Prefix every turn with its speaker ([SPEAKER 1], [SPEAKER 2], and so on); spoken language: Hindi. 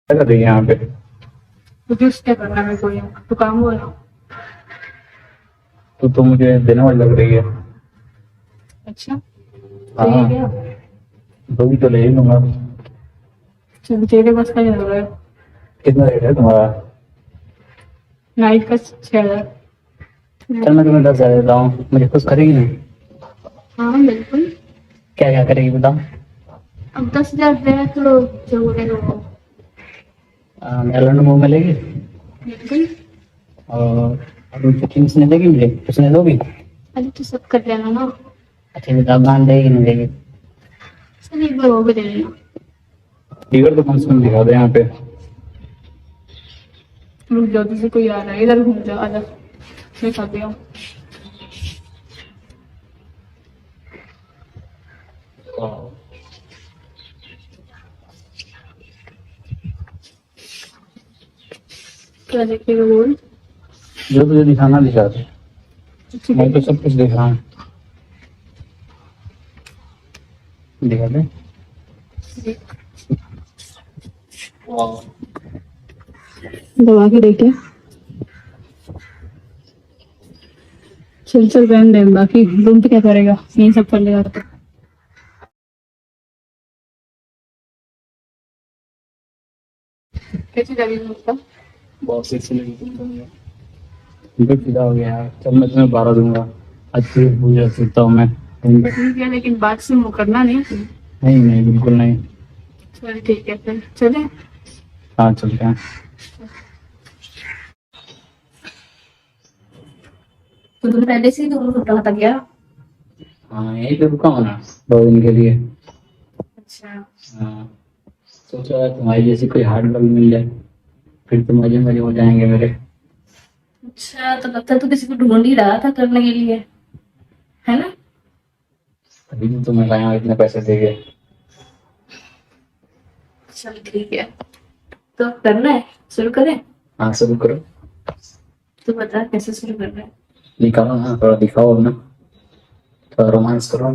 [SPEAKER 1] क्या कर रही है यहाँ पे?
[SPEAKER 2] तुझे क्या करना है मेरे को यहाँ? तो काम हो ना।
[SPEAKER 1] तू तो मुझे देने वाली लग रही है।
[SPEAKER 2] अच्छा,
[SPEAKER 1] हाँ,
[SPEAKER 2] सही है क्या?
[SPEAKER 1] दोगी तो ले ही लूंगा।
[SPEAKER 2] चल तेरे बस का नहीं लग रहा है।
[SPEAKER 1] कितना रेट है तुम्हारा?
[SPEAKER 2] नाइट का 6,000।
[SPEAKER 1] चल मैं तुम्हें 10,000 देता हूँ, मुझे खुश करेगी नहीं?
[SPEAKER 2] हाँ बिल्कुल।
[SPEAKER 1] क्या क्या करेगी बताओ।
[SPEAKER 2] अब 10,000 दे तो जो बोलेगा वो।
[SPEAKER 1] मेलन मुंह में लेगी
[SPEAKER 2] बिल्कुल।
[SPEAKER 1] और अभी किंग्स ने देगी मुझे, उसने दोगी?
[SPEAKER 2] अरे तो सब कर लेना ना।
[SPEAKER 1] अच्छा ये दागान देगी नहीं देगी?
[SPEAKER 2] चल एक बार वो भी दे लेना।
[SPEAKER 1] टिकट तो कम से कम दिखा दे यहाँ पे।
[SPEAKER 2] रुक जाओ, तुझे कोई आ रहा है, इधर घूम जाओ, आजा मैं खाती हूँ। क्या देखेगा बोल।
[SPEAKER 1] जो तुझे दिखाना दिखा दे, मैं तो सब कुछ देख रहा हूँ। दिखा दे।
[SPEAKER 2] दबा के देखे। चल चल रहने दे, बाकी रूम पे क्या करेगा, यही सब कर लेगा तो। कैसी लगी उसका?
[SPEAKER 1] बहुत सेक्सी लगी तुम तो मुझे। मुझे फिदा हो गया यार। चल मैं तुम्हें 12 दूंगा। अच्छी भूल सकता हूँ मैं कहीं पे।
[SPEAKER 2] ठीक है, लेकिन बात से मुकरना नहीं।
[SPEAKER 1] नहीं नहीं बिल्कुल नहीं।
[SPEAKER 2] चल ठीक है फिर चले।
[SPEAKER 1] हाँ चलते हैं।
[SPEAKER 2] तो तुम पहले से ही तो रुक रहा था क्या?
[SPEAKER 1] हाँ यहीं पे रुका हूँ ना 2 दिन के लिए।
[SPEAKER 2] अच्छा।
[SPEAKER 1] हाँ, सोचा तुम्हारी जैसी कोई हार्ड लव मिल जाए, फिर तो मजे मजे हो जाएंगे मेरे।
[SPEAKER 2] अच्छा, तो लगता है तू किसी को ढूंढ ही रहा था करने के लिए, है ना?
[SPEAKER 1] अभी तो तुम्हें लाया इतने पैसे दे के।
[SPEAKER 2] चल ठीक है, तो करना है, शुरू करें?
[SPEAKER 1] हाँ शुरू करो।
[SPEAKER 2] तू बता कैसे शुरू करना है।
[SPEAKER 1] दिखाओ ना, थोड़ा दिखाओ ना, थोड़ा रोमांस करो।